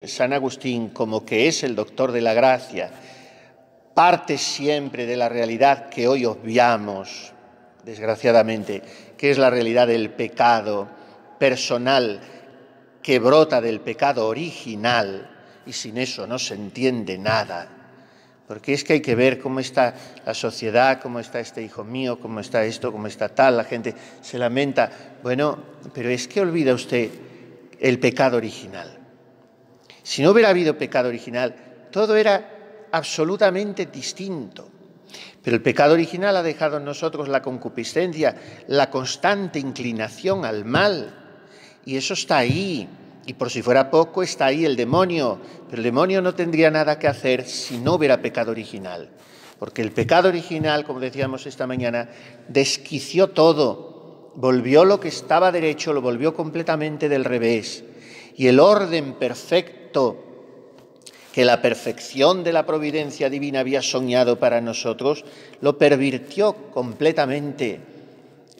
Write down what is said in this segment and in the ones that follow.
San Agustín, como que es el doctor de la gracia, parte siempre de la realidad que hoy obviamos, desgraciadamente, que es la realidad del pecado personal que brota del pecado original, y sin eso no se entiende nada. Porque es que hay que ver cómo está la sociedad, cómo está este hijo mío, cómo está esto, cómo está tal, la gente se lamenta. Bueno, pero es que olvida usted el pecado original. Si no hubiera habido pecado original, todo era absolutamente distinto. Pero el pecado original ha dejado en nosotros la concupiscencia, la constante inclinación al mal. Y eso está ahí. Y por si fuera poco, está ahí el demonio. Pero el demonio no tendría nada que hacer si no hubiera pecado original. Porque el pecado original, como decíamos esta mañana, desquició todo. Volvió lo que estaba derecho, lo volvió completamente del revés. Y el orden perfecto que la perfección de la providencia divina había soñado para nosotros, lo pervirtió completamente.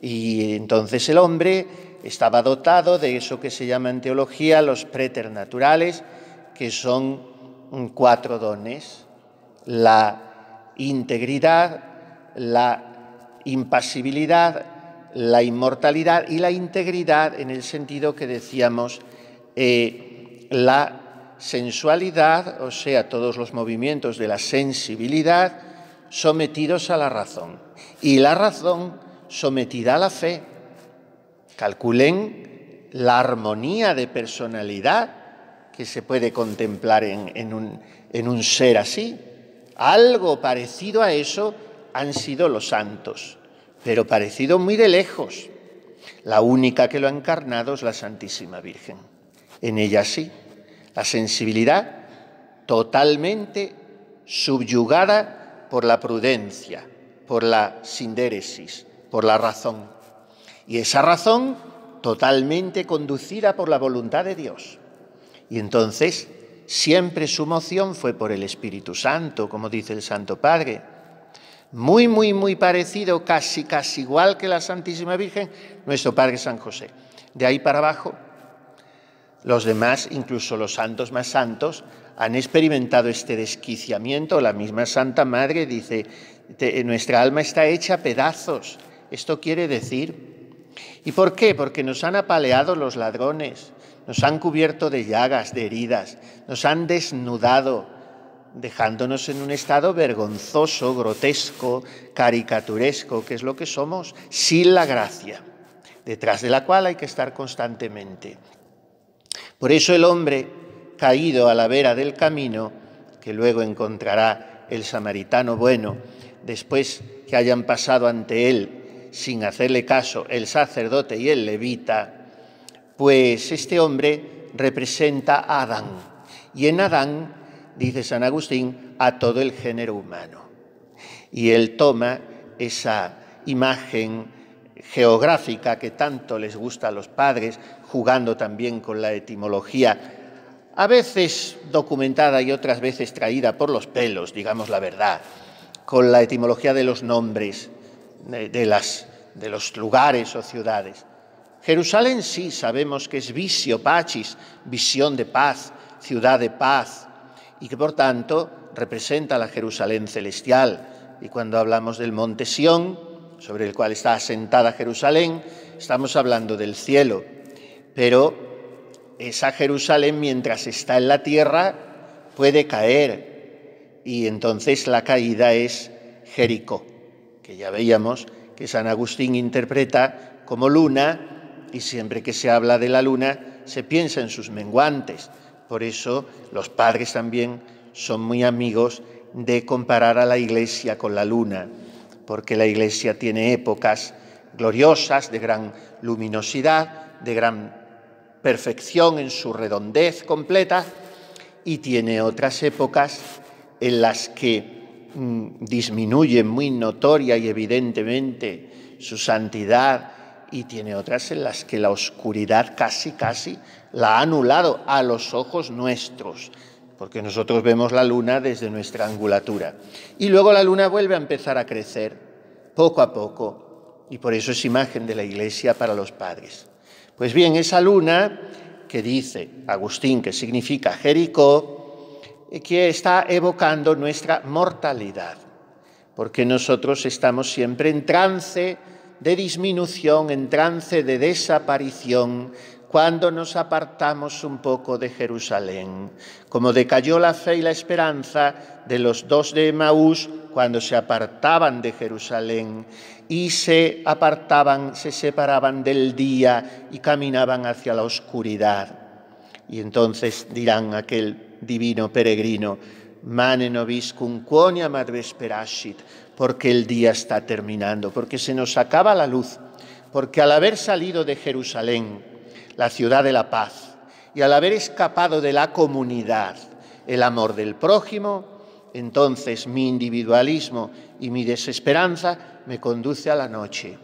Y entonces el hombre estaba dotado de eso que se llama en teología los preternaturales, que son 4 dones: la integridad, la impasibilidad, la inmortalidad y la integridad en el sentido que decíamos, la sensualidad, o sea, todos los movimientos de la sensibilidad sometidos a la razón, y la razón sometida a la fe. Calculen la armonía de personalidad que se puede contemplar en un ser así. Algo parecido a eso han sido los santos, pero parecido muy de lejos. La única que lo ha encarnado es la Santísima Virgen. En ella sí, la sensibilidad totalmente subyugada por la prudencia, por la sindéresis, por la razón. Y esa razón totalmente conducida por la voluntad de Dios. Y entonces siempre su moción fue por el Espíritu Santo, como dice el Santo Padre. Muy, muy, muy parecido, casi igual que la Santísima Virgen, nuestro Padre San José. De ahí para abajo, los demás, incluso los santos más santos, han experimentado este desquiciamiento. La misma Santa Madre dice, nuestra alma está hecha a pedazos. Esto quiere decir... ¿Y por qué? Porque nos han apaleado los ladrones, nos han cubierto de llagas, de heridas, nos han desnudado, dejándonos en un estado vergonzoso, grotesco, caricaturesco, que es lo que somos, sin la gracia, detrás de la cual hay que estar constantemente. Por eso el hombre caído a la vera del camino, que luego encontrará el samaritano bueno, después que hayan pasado ante él sin hacerle caso el sacerdote y el levita, pues este hombre representa a Adán. Y en Adán, dice San Agustín, a todo el género humano. Y él toma esa imagen geográfica que tanto les gusta a los padres, jugando también con la etimología, a veces documentada y otras veces traída por los pelos, digamos la verdad, con la etimología de los nombres de los lugares o ciudades. Jerusalén sí sabemos que es visio pacis, visión de paz, ciudad de paz, y que por tanto representa la Jerusalén celestial. Y cuando hablamos del monte Sión, sobre el cual está asentada Jerusalén, estamos hablando del cielo. Pero esa Jerusalén, mientras está en la tierra, puede caer, y entonces la caída es Jericó, que ya veíamos que San Agustín interpreta como luna, y siempre que se habla de la luna se piensa en sus menguantes. Por eso los padres también son muy amigos de comparar a la Iglesia con la luna, porque la Iglesia tiene épocas gloriosas, de gran luminosidad, de gran perfección en su redondez completa, y tiene otras épocas en las que disminuye muy notoria y evidentemente su santidad, y tiene otras en las que la oscuridad casi la ha anulado a los ojos nuestros, porque nosotros vemos la luna desde nuestra angulatura. Y luego la luna vuelve a empezar a crecer poco a poco, y por eso es imagen de la Iglesia para los padres. Pues bien, esa luna que dice Agustín que significa Jericó, que está evocando nuestra mortalidad, porque nosotros estamos siempre en trance de disminución, en trance de desaparición, cuando nos apartamos un poco de Jerusalén, como decayó la fe y la esperanza de los dos de Emaús cuando se apartaban de Jerusalén y se separaban del día y caminaban hacia la oscuridad. Y entonces dirán aquel divino peregrino, Mane nobiscum quoniam ad vesperascit, porque el día está terminando, porque se nos acaba la luz, porque al haber salido de Jerusalén, la ciudad de la paz, y al haber escapado de la comunidad, el amor del prójimo, entonces mi individualismo y mi desesperanza me conduce a la noche.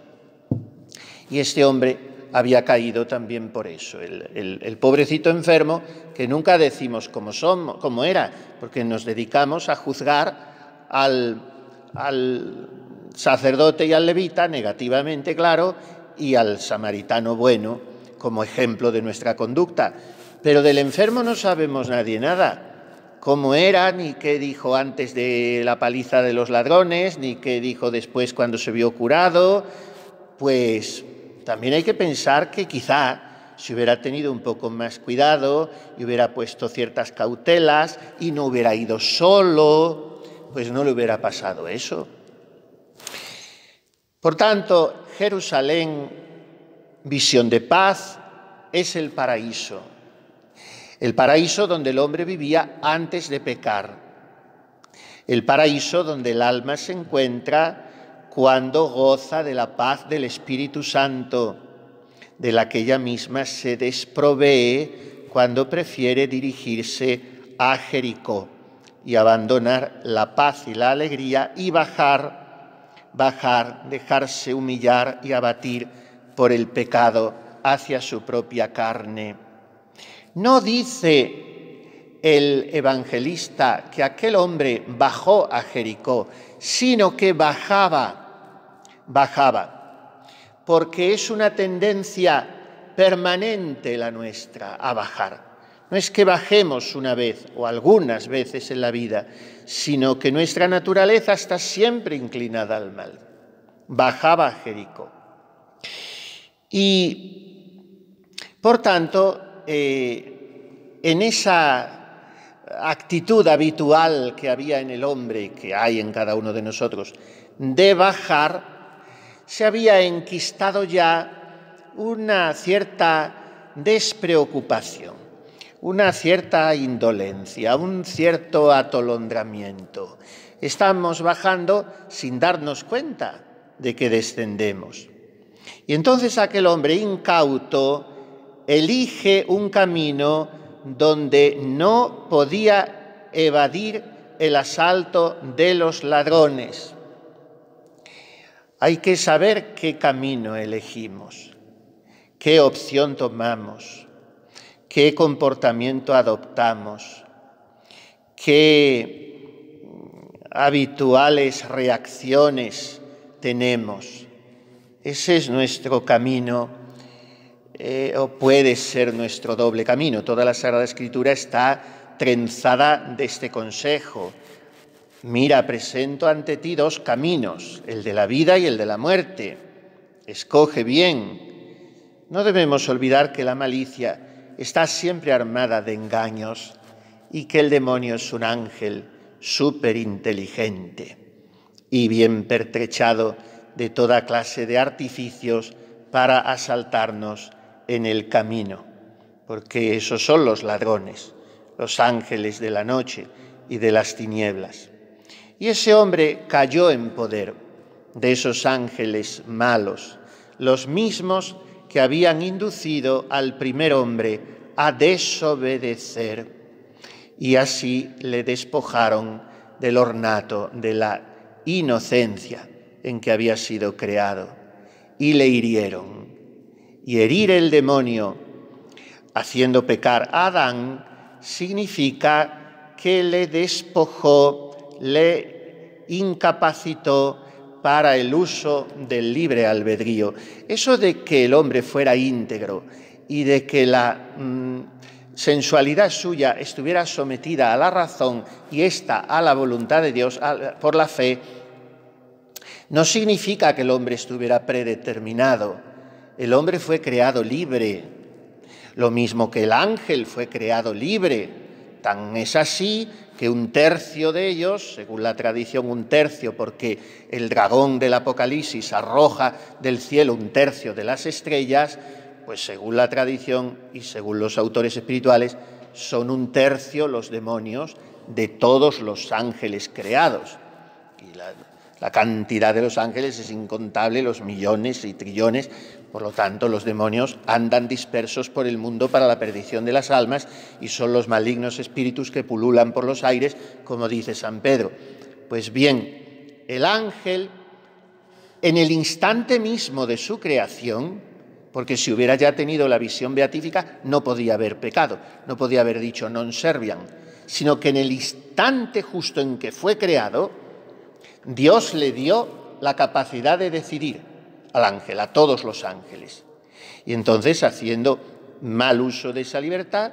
Y este hombre había caído también por eso, el pobrecito enfermo, que nunca decimos cómo era, porque nos dedicamos a juzgar al sacerdote y al levita negativamente, claro, y al samaritano bueno como ejemplo de nuestra conducta. Pero del enfermo no sabemos nadie nada, cómo era, ni qué dijo antes de la paliza de los ladrones, ni qué dijo después cuando se vio curado. Pues también hay que pensar que quizá si hubiera tenido un poco más cuidado y hubiera puesto ciertas cautelas y no hubiera ido solo, pues no le hubiera pasado eso. Por tanto, Jerusalén, visión de paz, es el paraíso donde el hombre vivía antes de pecar, el paraíso donde el alma se encuentra cuando goza de la paz del Espíritu Santo, de la que ella misma se desprovee cuando prefiere dirigirse a Jericó y abandonar la paz y la alegría y dejarse humillar y abatir por el pecado hacia su propia carne. No dice el evangelista que aquel hombre bajó a Jericó, sino que bajaba, porque es una tendencia permanente la nuestra a bajar. No es que bajemos una vez o algunas veces en la vida, sino que nuestra naturaleza está siempre inclinada al mal. Bajaba a Jericó. Y, por tanto, en esa actitud habitual que había en el hombre, que hay en cada uno de nosotros, de bajar, se había enquistado ya una cierta despreocupación, una cierta indolencia, un cierto atolondramiento. Estamos bajando sin darnos cuenta de que descendemos. Y entonces aquel hombre incauto elige un camino donde no podía evadir el asalto de los ladrones. Hay que saber qué camino elegimos, qué opción tomamos, qué comportamiento adoptamos, qué habituales reacciones tenemos. Ese es nuestro camino, o puede ser nuestro doble camino. Toda la Sagrada Escritura está trenzada de este consejo. Mira, presento ante ti dos caminos, el de la vida y el de la muerte. Escoge bien. No debemos olvidar que la malicia está siempre armada de engaños y que el demonio es un ángel superinteligente y bien pertrechado de toda clase de artificios para asaltarnos en el camino, porque esos son los ladrones, los ángeles de la noche y de las tinieblas. Y ese hombre cayó en poder de esos ángeles malos, los mismos que habían inducido al primer hombre a desobedecer, y así le despojaron del ornato de la inocencia en que había sido creado, y le hirieron. Y herir el demonio, haciendo pecar a Adán, significa que le despojó, le incapacitó para el uso del libre albedrío. Eso de que el hombre fuera íntegro y de que la sensualidad suya estuviera sometida a la razón y ésta a la voluntad de Dios por la fe, no significa que el hombre estuviera predeterminado. El hombre fue creado libre, lo mismo que el ángel fue creado libre. Tan es así que un tercio de ellos, según la tradición un tercio, porque el dragón del Apocalipsis arroja del cielo un tercio de las estrellas, pues según la tradición y según los autores espirituales, son un tercio los demonios de todos los ángeles creados. Y la cantidad de los ángeles es incontable, los millones y trillones. Por lo tanto, los demonios andan dispersos por el mundo para la perdición de las almas y son los malignos espíritus que pululan por los aires, como dice San Pedro. Pues bien, el ángel, en el instante mismo de su creación, porque si hubiera ya tenido la visión beatífica, no podía haber pecado, no podía haber dicho non serviam, sino que en el instante justo en que fue creado, Dios le dio la capacidad de decidir al ángel, a todos los ángeles. Y entonces, haciendo mal uso de esa libertad,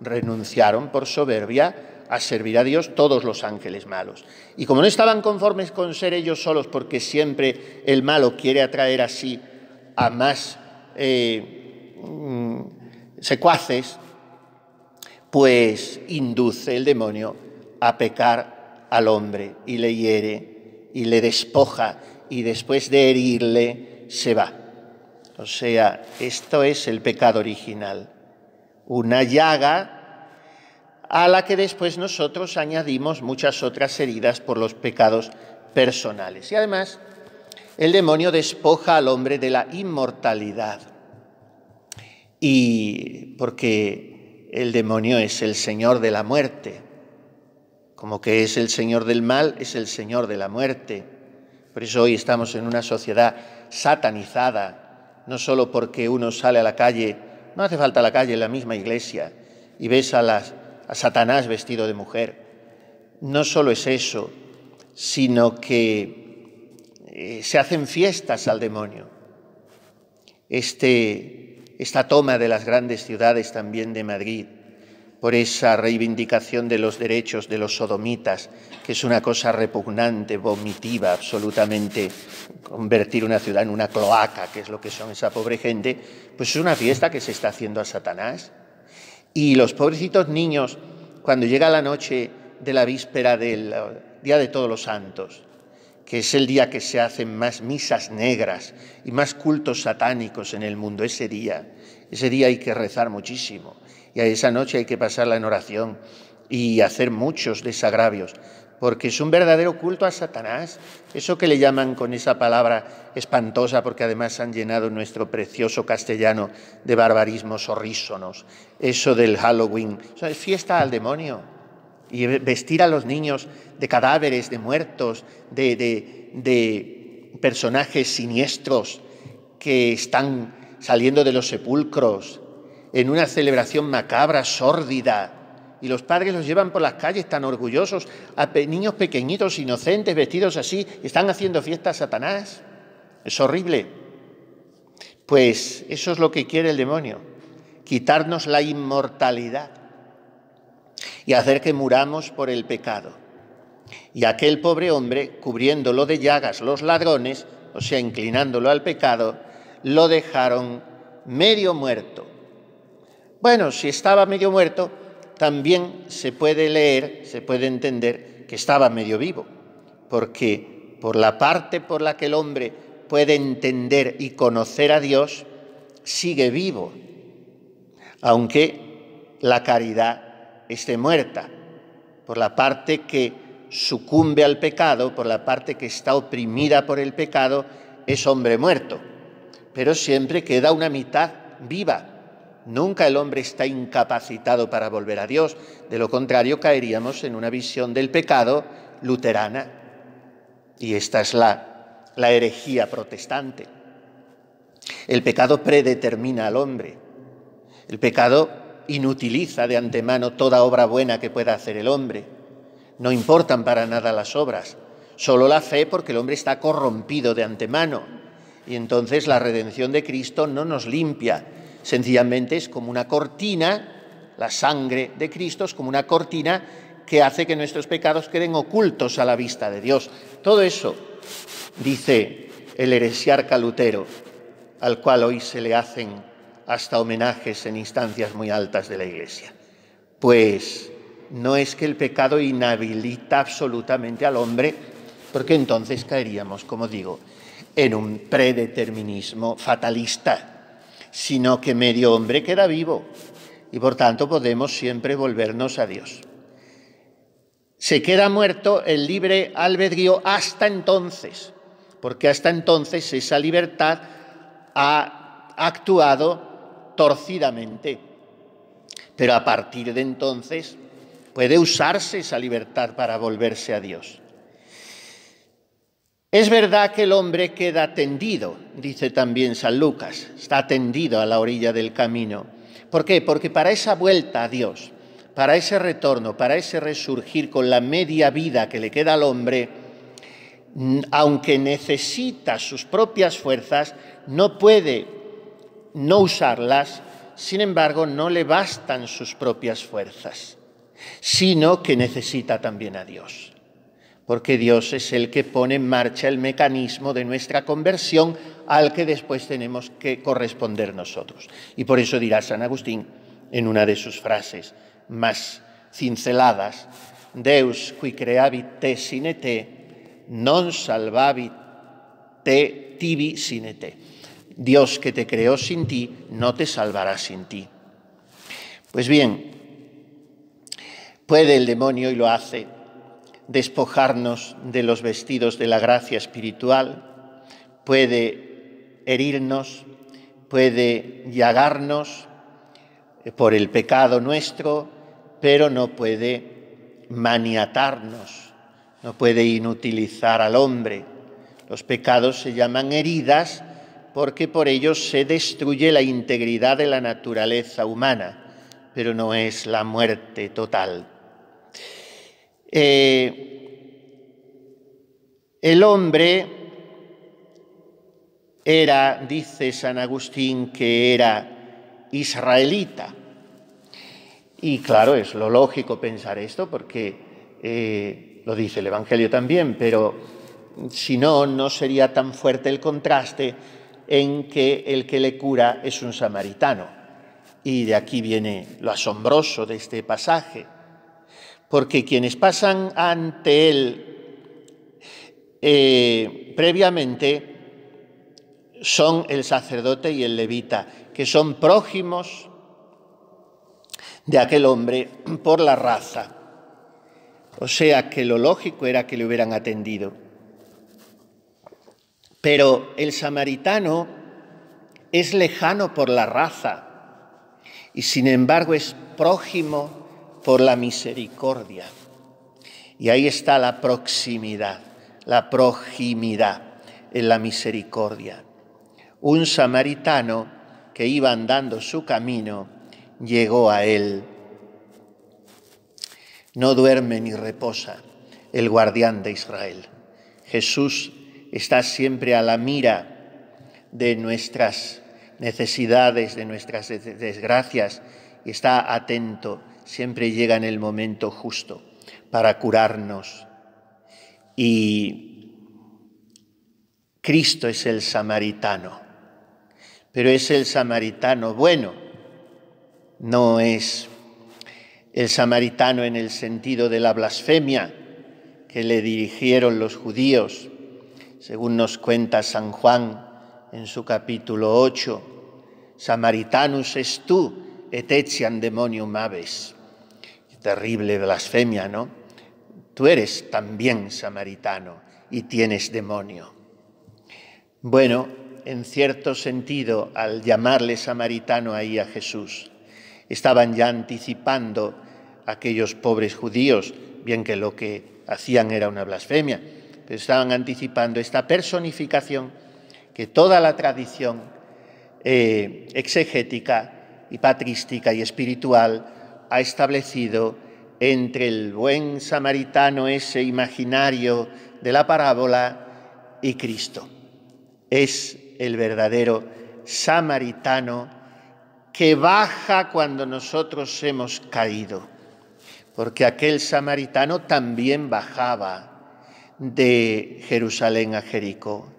renunciaron por soberbia a servir a Dios todos los ángeles malos. Y como no estaban conformes con ser ellos solos, porque siempre el malo quiere atraer así a más secuaces, pues induce el demonio a pecar al hombre y le hiere y le despoja, y después de herirle se va. O sea, esto es el pecado original, una llaga a la que después nosotros añadimos muchas otras heridas por los pecados personales. Y además, el demonio despoja al hombre de la inmortalidad. Y porque el demonio es el señor de la muerte, como que es el señor del mal, es el señor de la muerte. Por eso hoy estamos en una sociedad satanizada, no solo porque uno sale a la calle, no hace falta la calle, en la misma iglesia, y ves a Satanás vestido de mujer. No solo es eso, sino que se hacen fiestas al demonio. Esta toma de las grandes ciudades también de Madrid, por esa reivindicación de los derechos de los sodomitas, que es una cosa repugnante, vomitiva, absolutamente, convertir una ciudad en una cloaca, que es lo que son esa pobre gente, pues es una fiesta que se está haciendo a Satanás. Y los pobrecitos niños, cuando llega la noche de la víspera del Día de Todos los Santos, que es el día que se hacen más misas negras y más cultos satánicos en el mundo, ese día hay que rezar muchísimo. Y a esa noche hay que pasarla en oración y hacer muchos desagravios, porque es un verdadero culto a Satanás. Eso que le llaman con esa palabra espantosa, porque además han llenado nuestro precioso castellano de barbarismos horrísonos, eso del Halloween, eso es fiesta al demonio. Y vestir a los niños de cadáveres, de muertos, de personajes siniestros que están saliendo de los sepulcros, en una celebración macabra, sórdida, y los padres los llevan por las calles tan orgullosos, a niños pequeñitos, inocentes, vestidos así, están haciendo fiesta a Satanás. Es horrible. Pues eso es lo que quiere el demonio, quitarnos la inmortalidad y hacer que muramos por el pecado. Y aquel pobre hombre, cubriéndolo de llagas los ladrones, o sea, inclinándolo al pecado, lo dejaron medio muerto. Bueno, si estaba medio muerto, también se puede leer, se puede entender que estaba medio vivo, porque por la parte por la que el hombre puede entender y conocer a Dios, sigue vivo, aunque la caridad esté muerta. Por la parte que sucumbe al pecado, por la parte que está oprimida por el pecado, es hombre muerto, pero siempre queda una mitad viva. Nunca el hombre está incapacitado para volver a Dios. De lo contrario, caeríamos en una visión del pecado luterana. Y esta es la herejía protestante. El pecado predetermina al hombre. El pecado inutiliza de antemano toda obra buena que pueda hacer el hombre. No importan para nada las obras, solo la fe, porque el hombre está corrompido de antemano. Y entonces la redención de Cristo no nos limpia, Sencillamente es como una cortina, la sangre de Cristo es como una cortina que hace que nuestros pecados queden ocultos a la vista de Dios. Todo eso, dice el heresiarca Lutero, al cual hoy se le hacen hasta homenajes en instancias muy altas de la Iglesia. Pues no es que el pecado inhabilita absolutamente al hombre, porque entonces caeríamos, como digo, en un predeterminismo fatalista, sino que medio hombre queda vivo y por tanto podemos siempre volvernos a Dios. Se queda muerto el libre albedrío hasta entonces, porque hasta entonces esa libertad ha actuado torcidamente. Pero a partir de entonces puede usarse esa libertad para volverse a Dios. Es verdad que el hombre queda tendido, dice también San Lucas, está tendido a la orilla del camino. ¿Por qué? Porque para esa vuelta a Dios, para ese retorno, para ese resurgir con la media vida que le queda al hombre, aunque necesita sus propias fuerzas, no puede no usarlas. Sin embargo, no le bastan sus propias fuerzas, sino que necesita también a Dios, porque Dios es el que pone en marcha el mecanismo de nuestra conversión al que después tenemos que corresponder nosotros. Y por eso dirá San Agustín en una de sus frases más cinceladas: Deus qui creavit te sine te, non salvavit te tibi sine te. Dios que te creó sin ti, no te salvará sin ti. Pues bien, puede el demonio, y lo hace, despojarnos de los vestidos de la gracia espiritual, puede herirnos, puede llagarnos por el pecado nuestro, pero no puede maniatarnos, no puede inutilizar al hombre. Los pecados se llaman heridas porque por ellos se destruye la integridad de la naturaleza humana, pero no es la muerte total. El hombre era, dice San Agustín, que era israelita. Y claro, es lo lógico pensar esto, porque lo dice el Evangelio también, pero si no, no sería tan fuerte el contraste en que el que le cura es un samaritano. Y de aquí viene lo asombroso de este pasaje, porque quienes pasan ante él previamente son el sacerdote y el levita, que son prójimos de aquel hombre por la raza. O sea que lo lógico era que le hubieran atendido. Pero el samaritano es lejano por la raza y sin embargo es prójimo por la misericordia. Y ahí está la proximidad en la misericordia. Un samaritano que iba andando su camino llegó a él. No duerme ni reposa el guardián de Israel. Jesús está siempre a la mira de nuestras necesidades, de nuestras desgracias, y está atento, siempre llega en el momento justo para curarnos. Y Cristo es el samaritano, pero es el samaritano bueno, no es el samaritano en el sentido de la blasfemia que le dirigieron los judíos, según nos cuenta San Juan en su capítulo 8, Samaritanus est tu, et etiam demonium habes. Terrible blasfemia, ¿no? Tú eres también samaritano y tienes demonio. Bueno, en cierto sentido, al llamarle samaritano ahí a Jesús, estaban ya anticipando a aquellos pobres judíos, bien que lo que hacían era una blasfemia, pero estaban anticipando esta personificación que toda la tradición exegética y patrística y espiritual ha establecido entre el buen samaritano, ese imaginario de la parábola, y Cristo. Es el verdadero samaritano que baja cuando nosotros hemos caído, porque aquel samaritano también bajaba de Jerusalén a Jericó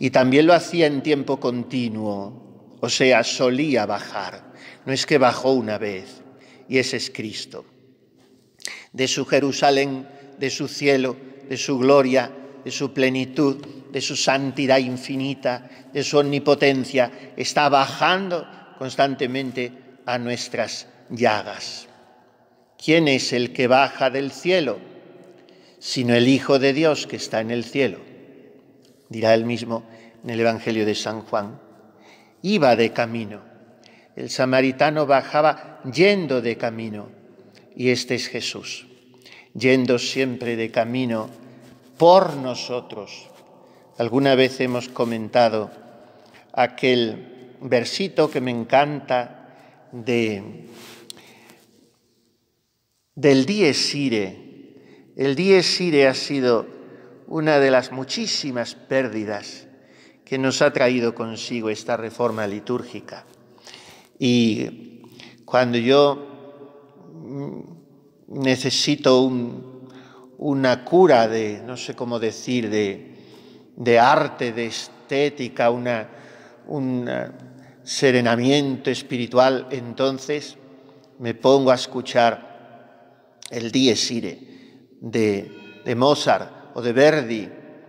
y también lo hacía en tiempo continuo, o sea, solía bajar, no es que bajó una vez, y ese es Cristo. De su Jerusalén, de su cielo, de su gloria, de su plenitud, de su santidad infinita, de su omnipotencia, está bajando constantemente a nuestras llagas. ¿Quién es el que baja del cielo? Sino el Hijo de Dios que está en el cielo. Dirá él mismo en el Evangelio de San Juan. Iba de camino. El samaritano bajaba yendo de camino. Y este es Jesús, yendo siempre de camino por nosotros. Alguna vez hemos comentado aquel versito que me encanta del Dies Irae. El Dies Irae ha sido una de las muchísimas pérdidas que nos ha traído consigo esta reforma litúrgica. Y cuando yo necesito una cura de, no sé cómo decir, de arte, de estética, un serenamiento espiritual, entonces me pongo a escuchar el Dies Irae de Mozart o de Verdi.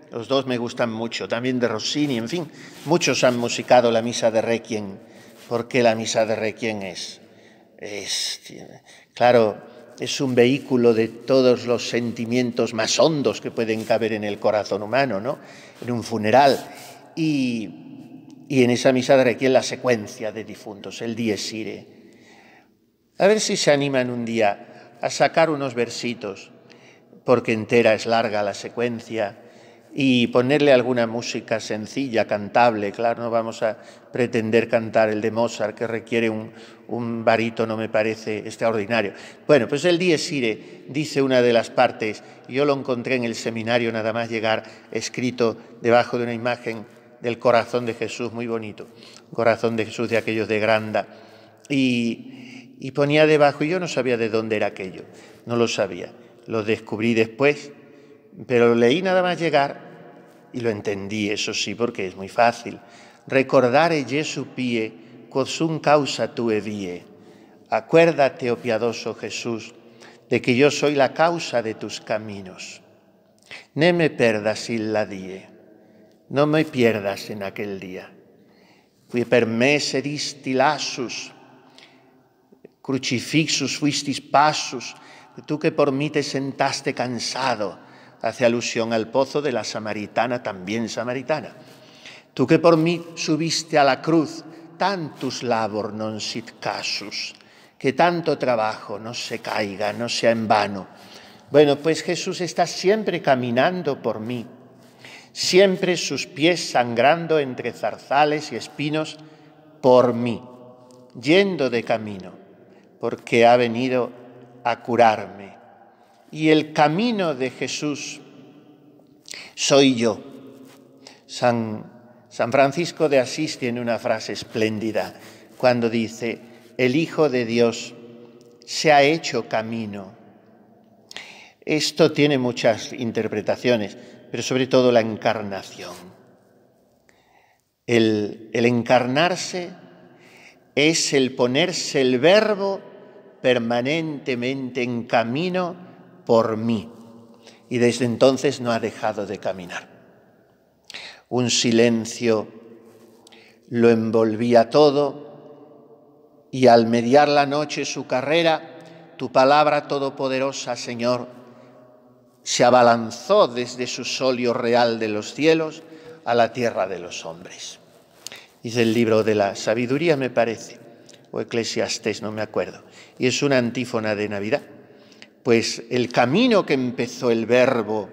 Los dos me gustan mucho, también de Rossini, en fin. Muchos han musicado la misa de Requiem, porque la misa de Requiem claro, es un vehículo de todos los sentimientos más hondos que pueden caber en el corazón humano, ¿no? En un funeral. Y en esa misa de Requiem la secuencia de difuntos, el Dies Irae. A ver si se animan un día a sacar unos versitos, porque entera es larga la secuencia, y ponerle alguna música sencilla, cantable. Claro, no vamos a pretender cantar el de Mozart, que requiere un barítono, me parece extraordinario. Bueno, pues el Dies Irae dice una de las partes, yo lo encontré en el seminario nada más llegar, escrito debajo de una imagen del corazón de Jesús, muy bonito, corazón de Jesús de aquellos de Granda, y ponía debajo, y yo no sabía de dónde era aquello, no lo sabía, lo descubrí después, pero lo leí nada más llegar y lo entendí, eso sí, porque es muy fácil. Recordare Jesu pie, quod causa tue vie. Acuérdate, oh piadoso Jesús, de que yo soy la causa de tus caminos. Ne me perdas illa die. No me pierdas en aquel día. Qui per me sedisti lassus, crucifixus fuistis passus, tú que por mí te sentaste cansado. Hace alusión al pozo de la samaritana, también samaritana. Tú que por mí subiste a la cruz, tantus labor non sit casus, que tanto trabajo no se caiga, no sea en vano. Bueno, pues Jesús está siempre caminando por mí, siempre sus pies sangrando entre zarzales y espinos por mí, yendo de camino, porque ha venido a curarme. Y el camino de Jesús soy yo. San Francisco de Asís tiene una frase espléndida cuando dice, el Hijo de Dios se ha hecho camino. Esto tiene muchas interpretaciones, pero sobre todo la encarnación. El encarnarse es el ponerse el Verbo permanentemente en camino por mí, y desde entonces no ha dejado de caminar. Un silencio lo envolvía todo, y al mediar la noche su carrera, tu palabra todopoderosa, Señor, se abalanzó desde su solio real de los cielos a la tierra de los hombres. Dice el libro de la sabiduría, me parece, o Eclesiastés, no me acuerdo, y es una antífona de Navidad. Pues el camino que empezó el Verbo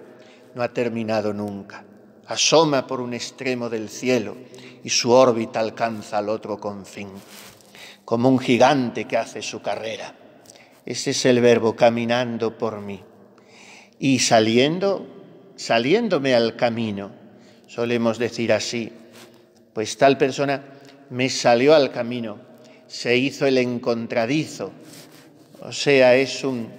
no ha terminado nunca. Asoma por un extremo del cielo y su órbita alcanza al otro confín, como un gigante que hace su carrera. Ese es el Verbo caminando por mí. Y saliéndome al camino, solemos decir así, pues tal persona me salió al camino, se hizo el encontradizo. O sea, es un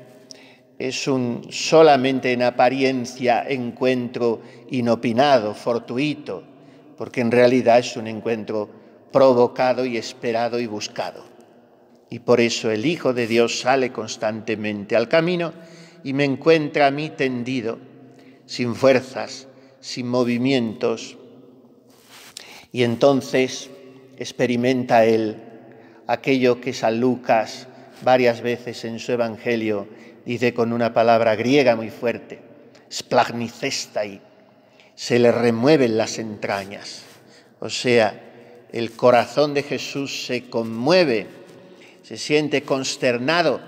solamente en apariencia encuentro inopinado, fortuito, porque en realidad es un encuentro provocado y esperado y buscado. Y por eso el Hijo de Dios sale constantemente al camino y me encuentra a mí tendido, sin fuerzas, sin movimientos. Y entonces experimenta él aquello que San Lucas varias veces en su Evangelio dice con una palabra griega muy fuerte, splagnicestai, se le remueven las entrañas. O sea, el corazón de Jesús se conmueve, se siente consternado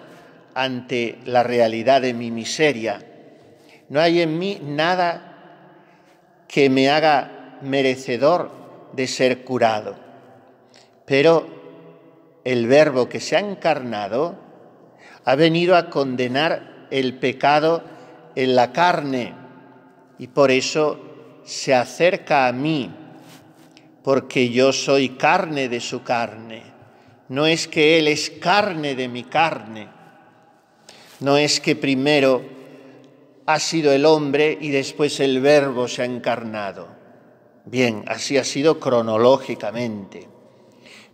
ante la realidad de mi miseria. No hay en mí nada que me haga merecedor de ser curado. Pero el Verbo que se ha encarnado ha venido a condenar el pecado en la carne y por eso se acerca a mí, porque yo soy carne de su carne. No es que Él es carne de mi carne, no es que primero ha sido el hombre y después el Verbo se ha encarnado. Bien, así ha sido cronológicamente,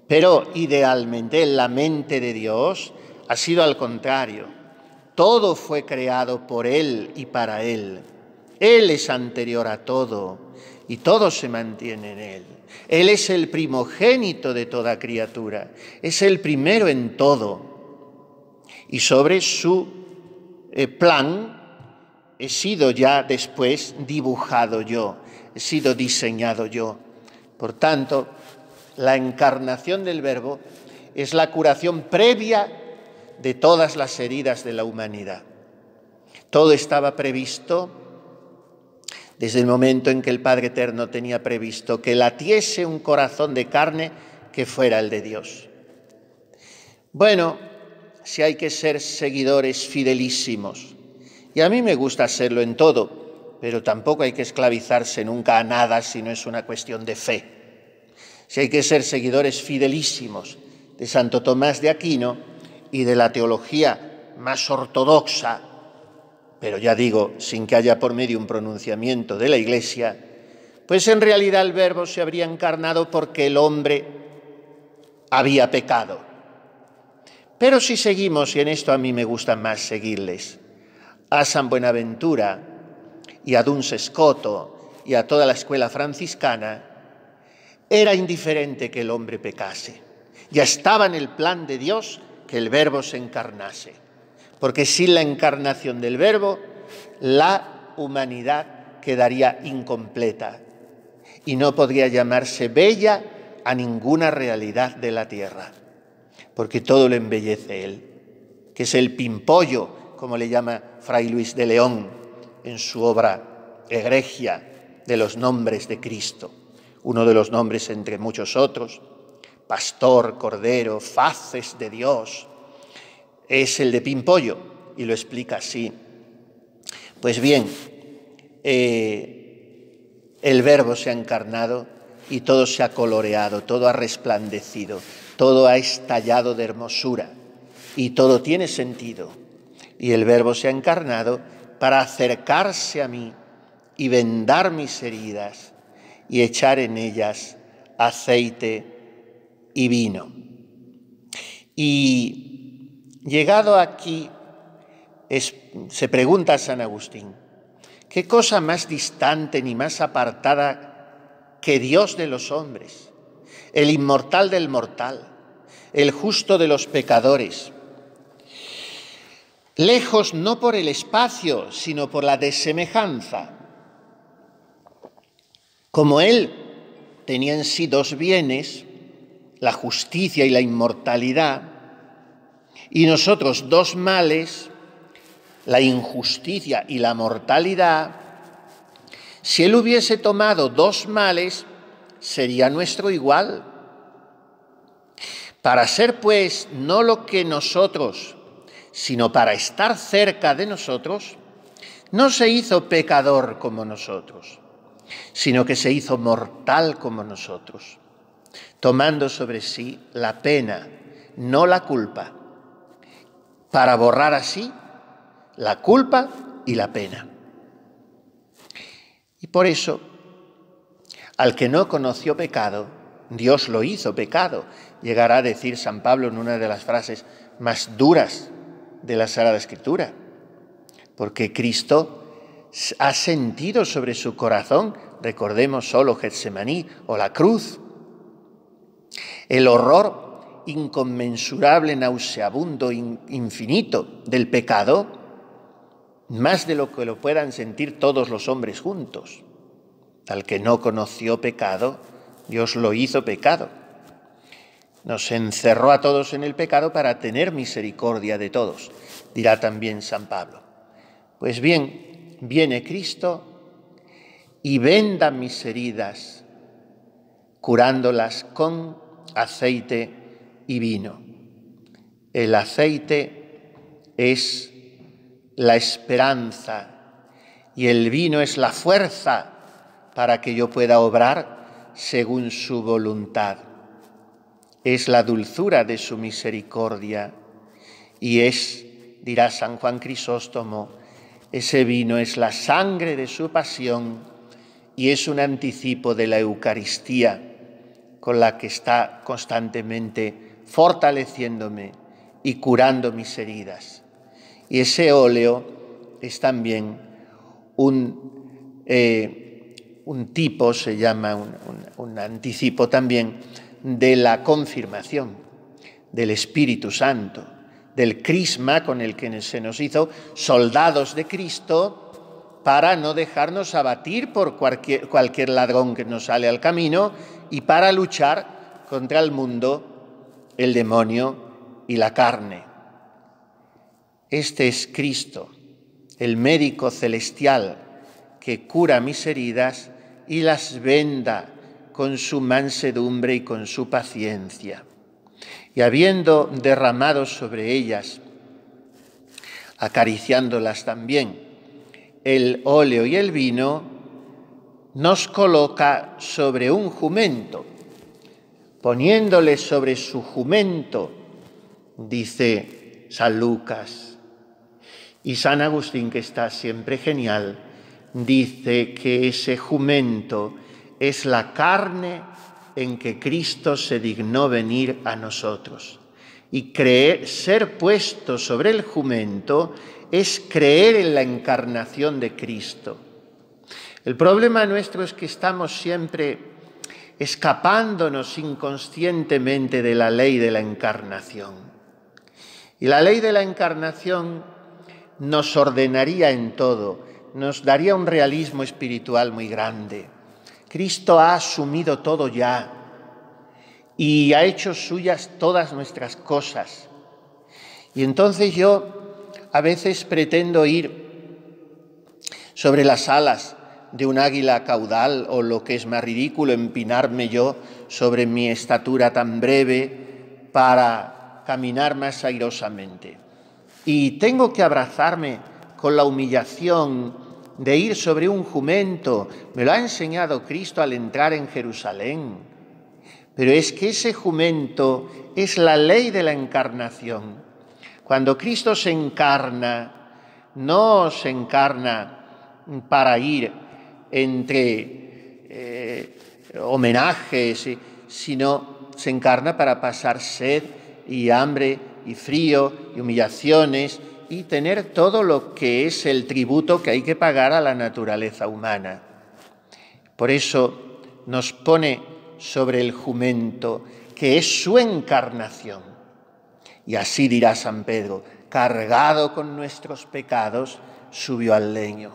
pero idealmente en la mente de Dios ha sido al contrario. Todo fue creado por Él y para Él. Él es anterior a todo y todo se mantiene en Él. Él es el primogénito de toda criatura, es el primero en todo. Y sobre su plan he sido ya después dibujado yo, he sido diseñado yo. Por tanto, la encarnación del Verbo es la curación previa de todas las heridas de la humanidad. Todo estaba previsto desde el momento en que el Padre Eterno tenía previsto que latiese un corazón de carne que fuera el de Dios. Bueno, si hay que ser seguidores fidelísimos, y a mí me gusta serlo en todo, pero tampoco hay que esclavizarse nunca a nada si no es una cuestión de fe. Si hay que ser seguidores fidelísimos de Santo Tomás de Aquino y de la teología más ortodoxa, pero ya digo, sin que haya por medio un pronunciamiento de la Iglesia, pues en realidad el Verbo se habría encarnado porque el hombre había pecado. Pero si seguimos, y en esto a mí me gusta más seguirles, a San Buenaventura y a Duns Scoto y a toda la escuela franciscana, era indiferente que el hombre pecase. Ya estaba en el plan de Dios que el Verbo se encarnase. Porque sin la encarnación del Verbo, la humanidad quedaría incompleta y no podría llamarse bella a ninguna realidad de la tierra, porque todo lo embellece Él, que es el pimpollo, como le llama Fray Luis de León en su obra Egregia de los nombres de Cristo, uno de los nombres entre muchos otros, pastor, cordero, faces de Dios, es el de pimpollo, y lo explica así. Pues bien, el Verbo se ha encarnado y todo se ha coloreado, todo ha resplandecido, todo ha estallado de hermosura y todo tiene sentido. Y el Verbo se ha encarnado para acercarse a mí y vendar mis heridas y echar en ellas aceite y vino. Y llegado aquí, se pregunta San Agustín, ¿qué cosa más distante ni más apartada que Dios de los hombres, el inmortal del mortal, el justo de los pecadores? Lejos no por el espacio, sino por la desemejanza. Como Él tenía en sí dos bienes, la justicia y la inmortalidad, y nosotros dos males, la injusticia y la mortalidad, si Él hubiese tomado dos males, sería nuestro igual. Para ser, pues, no lo que nosotros, sino para estar cerca de nosotros, no se hizo pecador como nosotros, sino que se hizo mortal como nosotros, tomando sobre sí la pena no la culpa, para borrar así la culpa y la pena. Y por eso, al que no conoció pecado, Dios lo hizo pecado. Llegará a decir San Pablo en una de las frases más duras de la Sagrada Escritura, porque Cristo ha sentido sobre su corazón, recordemos solo Getsemaní o la cruz, el horror inconmensurable, nauseabundo, infinito del pecado, más de lo que lo puedan sentir todos los hombres juntos. Al que no conoció pecado, Dios lo hizo pecado. Nos encerró a todos en el pecado para tener misericordia de todos, dirá también San Pablo. Pues bien, viene Cristo y venda mis heridas, curándolas con aceite y vino. El aceite es la esperanza y el vino es la fuerza para que yo pueda obrar según su voluntad. Es la dulzura de su misericordia y es, dirá San Juan Crisóstomo, ese vino es la sangre de su pasión y es un anticipo de la Eucaristía con la que está constantemente fortaleciéndome y curando mis heridas. Y ese óleo es también un tipo, se llama un anticipo también de la confirmación del Espíritu Santo, del crisma con el que se nos hizo soldados de Cristo para no dejarnos abatir por cualquier ladrón que nos sale al camino y para luchar contra el mundo, el demonio y la carne. Este es Cristo, el médico celestial que cura mis heridas y las venda con su mansedumbre y con su paciencia. Y habiendo derramado sobre ellas, acariciándolas también, el óleo y el vino, nos coloca sobre un jumento. Poniéndole sobre su jumento, dice San Lucas, y San Agustín, que está siempre genial, dice que ese jumento es la carne en que Cristo se dignó venir a nosotros. Y ser puesto sobre el jumento es creer en la encarnación de Cristo. El problema nuestro es que estamos siempre escapándonos inconscientemente de la ley de la encarnación. Y la ley de la encarnación nos ordenaría en todo, nos daría un realismo espiritual muy grande. Cristo ha asumido todo ya y ha hecho suyas todas nuestras cosas. Y entonces yo a veces pretendo ir sobre las alas de un águila caudal, o lo que es más ridículo, empinarme yo sobre mi estatura tan breve para caminar más airosamente. Y tengo que abrazarme con la humillación de ir sobre un jumento. Me lo ha enseñado Cristo al entrar en Jerusalén. Pero es que ese jumento es la ley de la encarnación. Cuando Cristo se encarna, no se encarna para ir entre homenajes, sino se encarna para pasar sed y hambre y frío y humillaciones y tener todo lo que es el tributo que hay que pagar a la naturaleza humana. Por eso nos pone sobre el jumento, que es su encarnación. Y así dirá San Pedro, cargado con nuestros pecados, subió al leño.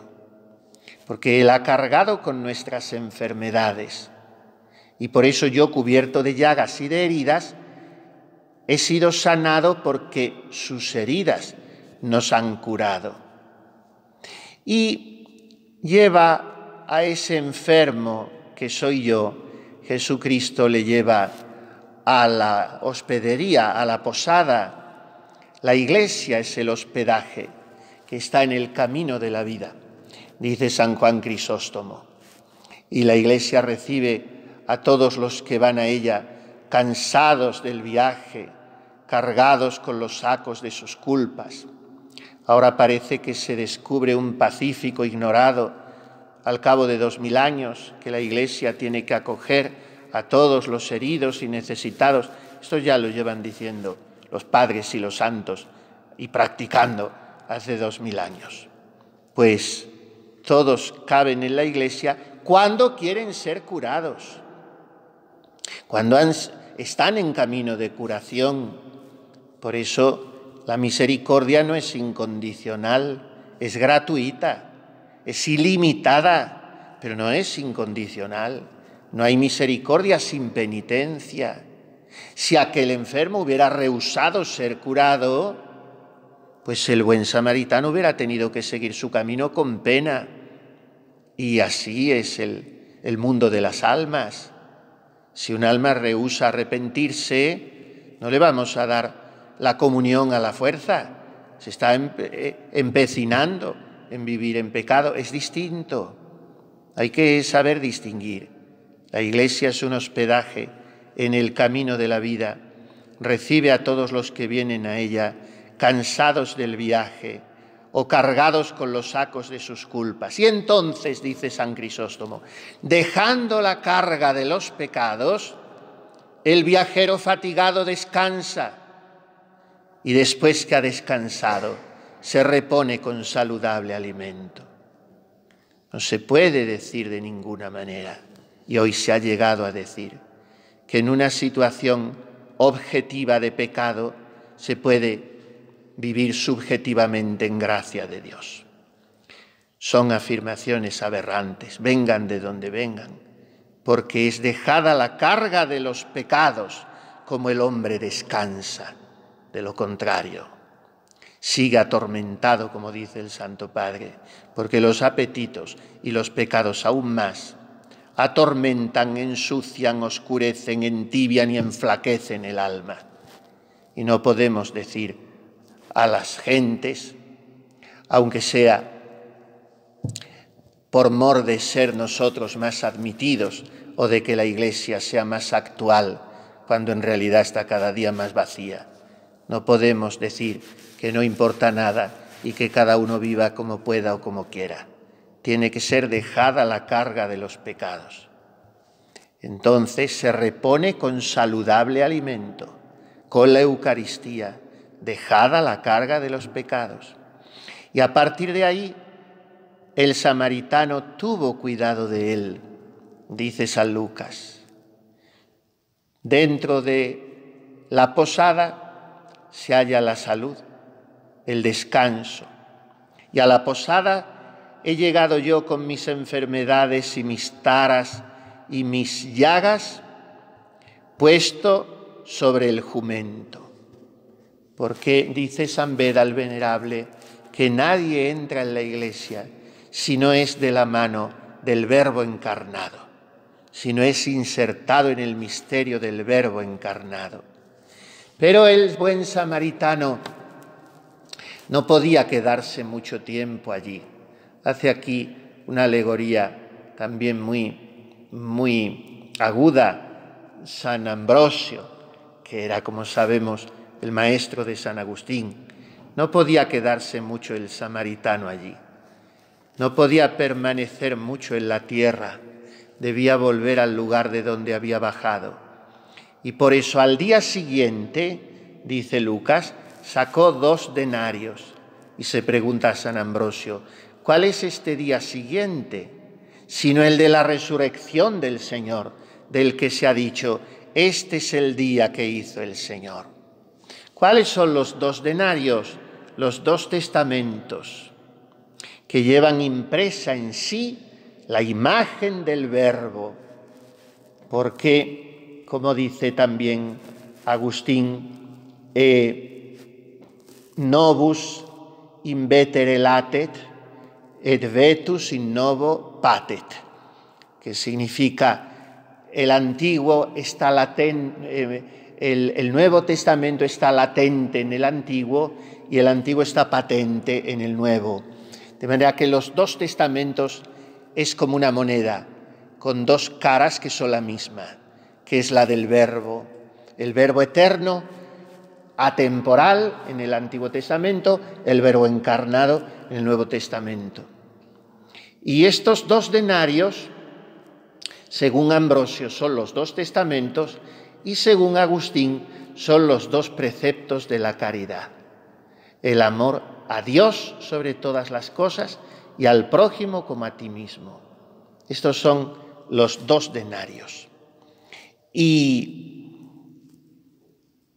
Porque Él ha cargado con nuestras enfermedades. Y por eso yo, cubierto de llagas y de heridas, he sido sanado porque sus heridas nos han curado. Y lleva a ese enfermo que soy yo, Jesucristo le lleva a la hospedería, a la posada. La iglesia es el hospedaje que está en el camino de la vida, dice San Juan Crisóstomo. Y la iglesia recibe a todos los que van a ella cansados del viaje, cargados con los sacos de sus culpas. Ahora parece que se descubre un pacífico ignorado al cabo de 2000 años, que la Iglesia tiene que acoger a todos los heridos y necesitados. Esto ya lo llevan diciendo los padres y los santos y practicando hace 2000 años. Pues todos caben en la Iglesia cuando quieren ser curados, cuando están en camino de curación. Por eso la misericordia no es incondicional, es gratuita, es ilimitada, pero no es incondicional. No hay misericordia sin penitencia. Si aquel enfermo hubiera rehusado ser curado, pues el buen samaritano hubiera tenido que seguir su camino con pena. Y así es el mundo de las almas. Si un alma rehúsa arrepentirse, no le vamos a dar la comunión a la fuerza. Se está empecinando en vivir en pecado. Es distinto. Hay que saber distinguir. La Iglesia es un hospedaje en el camino de la vida. Recibe a todos los que vienen a ella cansados del viaje o cargados con los sacos de sus culpas. Y entonces, dice San Crisóstomo, dejando la carga de los pecados, el viajero fatigado descansa y después que ha descansado se repone con saludable alimento. No se puede decir de ninguna manera, y hoy se ha llegado a decir, que en una situación objetiva de pecado se puede vivir subjetivamente en gracia de Dios. Son afirmaciones aberrantes, vengan de donde vengan, porque es dejada la carga de los pecados como el hombre descansa. De lo contrario, sigue atormentado, como dice el Santo Padre, porque los apetitos y los pecados aún más atormentan, ensucian, oscurecen, entibian y enflaquecen el alma. Y no podemos decir a las gentes, aunque sea por mor de ser nosotros más admitidos o de que la Iglesia sea más actual, cuando en realidad está cada día más vacía. No podemos decir que no importa nada y que cada uno viva como pueda o como quiera. Tiene que ser dejada la carga de los pecados. Entonces se repone con saludable alimento, con la Eucaristía, dejada la carga de los pecados. Y a partir de ahí, el samaritano tuvo cuidado de él, dice San Lucas. Dentro de la posada se halla la salud, el descanso. Y a la posada he llegado yo con mis enfermedades y mis taras y mis llagas, puesto sobre el jumento. Porque dice San Beda el Venerable que nadie entra en la Iglesia si no es de la mano del Verbo encarnado, si no es insertado en el misterio del Verbo encarnado. Pero el buen samaritano no podía quedarse mucho tiempo allí. Hace aquí una alegoría también muy aguda San Ambrosio, que era, como sabemos, el maestro de San Agustín. No podía quedarse mucho el samaritano allí. No podía permanecer mucho en la tierra. Debía volver al lugar de donde había bajado. Y por eso al día siguiente, dice Lucas, sacó 2 denarios. Y se pregunta a San Ambrosio, ¿cuál es este día siguiente? Sino el de la resurrección del Señor, del que se ha dicho, este es el día que hizo el Señor. ¿Cuáles son los 2 denarios? Los 2 testamentos que llevan impresa en sí la imagen del Verbo. Porque, como dice también Agustín, novus invetere latet et vetus in novo patet, que significa el antiguo está latente, el Nuevo Testamento está latente en el Antiguo y el Antiguo está patente en el Nuevo. De manera que los 2 testamentos es como una moneda con 2 caras que son la misma, que es la del Verbo. El Verbo eterno atemporal en el Antiguo Testamento, el Verbo encarnado en el Nuevo Testamento. Y estos 2 denarios, según Ambrosio, son los 2 testamentos y según Agustín son los 2 preceptos de la caridad. El amor a Dios sobre todas las cosas y al prójimo como a ti mismo. Estos son los 2 denarios. Y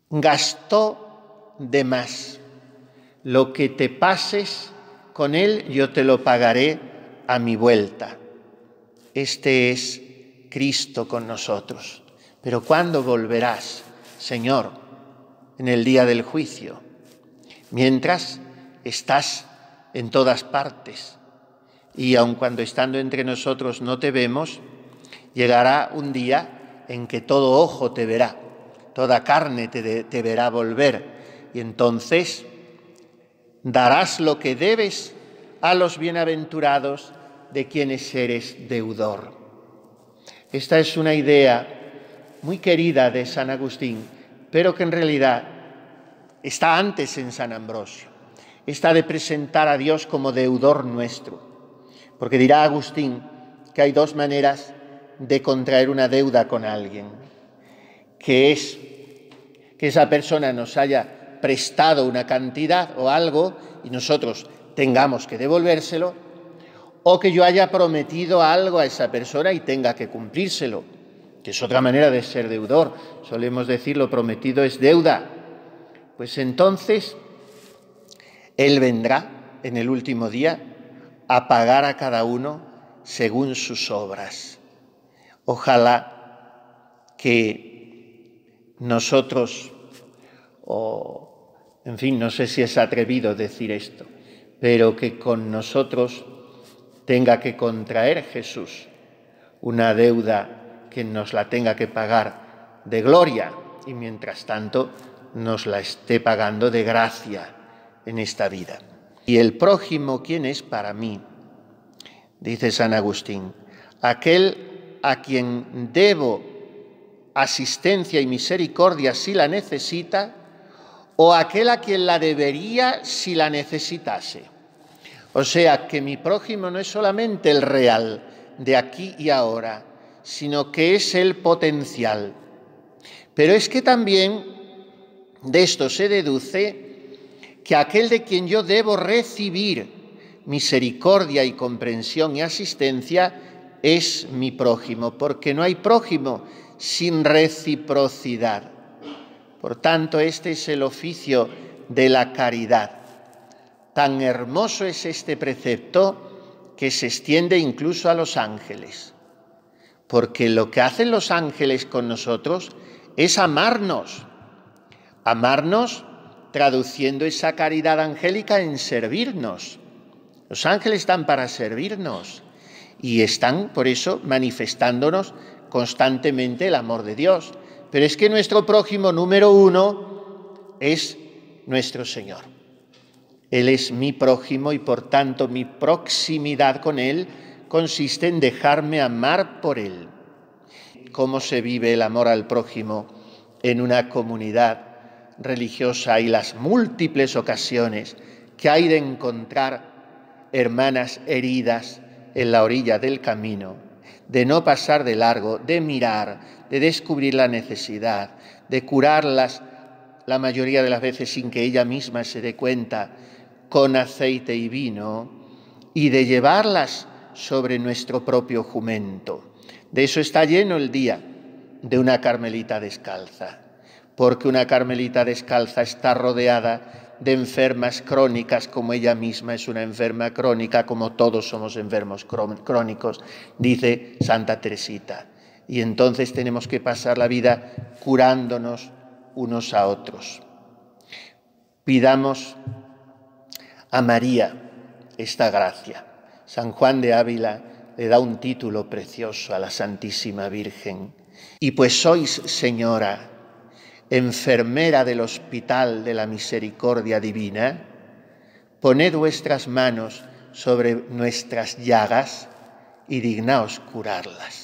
gastó de más. Lo que te pases con él, yo te lo pagaré a mi vuelta. Este es Cristo con nosotros. Pero ¿cuándo volverás, Señor? En el día del juicio. Mientras estás en todas partes. Y aun cuando estando entre nosotros no te vemos, llegará un día en que todo ojo te verá, toda carne te verá volver. Y entonces darás lo que debes a los bienaventurados de quienes eres deudor. Esta es una idea muy querida de San Agustín, pero que en realidad está antes en San Ambrosio. Esta de presentar a Dios como deudor nuestro. Porque dirá Agustín que hay 2 maneras de contraer una deuda con alguien, que es que esa persona nos haya prestado una cantidad o algo y nosotros tengamos que devolvérselo, o que yo haya prometido algo a esa persona y tenga que cumplírselo, que es otra manera de ser deudor. Solemos decir lo prometido es deuda. Pues entonces Él vendrá en el último día a pagar a cada uno según sus obras. Ojalá que nosotros, en fin, no sé si es atrevido decir esto, pero que con nosotros tenga que contraer Jesús una deuda que nos la tenga que pagar de gloria y mientras tanto nos la esté pagando de gracia en esta vida. ¿Y el prójimo quién es para mí? Dice San Agustín, aquel a quien debo asistencia y misericordia si la necesita, o aquel a quien la debería si la necesitase. O sea, que mi prójimo no es solamente el real, de aquí y ahora, sino que es el potencial. Pero es que también de esto se deduce que aquel de quien yo debo recibir misericordia y comprensión y asistencia es mi prójimo, porque no hay prójimo sin reciprocidad. Por tanto, este es el oficio de la caridad. Tan hermoso es este precepto que se extiende incluso a los ángeles, porque lo que hacen los ángeles con nosotros es amarnos traduciendo esa caridad angélica en servirnos. Los ángeles están para servirnos y están, por eso, manifestándonos constantemente el amor de Dios. Pero es que nuestro prójimo número 1 es nuestro Señor. Él es mi prójimo y, por tanto, mi proximidad con Él consiste en dejarme amar por Él. ¿Cómo se vive el amor al prójimo en una comunidad religiosa y las múltiples ocasiones que hay de encontrar hermanas heridas en la orilla del camino, de no pasar de largo, de mirar, de descubrir la necesidad, de curarlas la mayoría de las veces sin que ella misma se dé cuenta, con aceite y vino, y de llevarlas sobre nuestro propio jumento. De eso está lleno el día de una carmelita descalza, porque una carmelita descalza está rodeada de enfermas crónicas, como ella misma es una enferma crónica, como todos somos enfermos crónicos, dice Santa Teresita. Y entonces tenemos que pasar la vida curándonos unos a otros. Pidamos a María esta gracia. San Juan de Ávila le da un título precioso a la Santísima Virgen. Y pues sois, Señora, enfermera del hospital de la misericordia divina, poned vuestras manos sobre nuestras llagas y dignaos curarlas.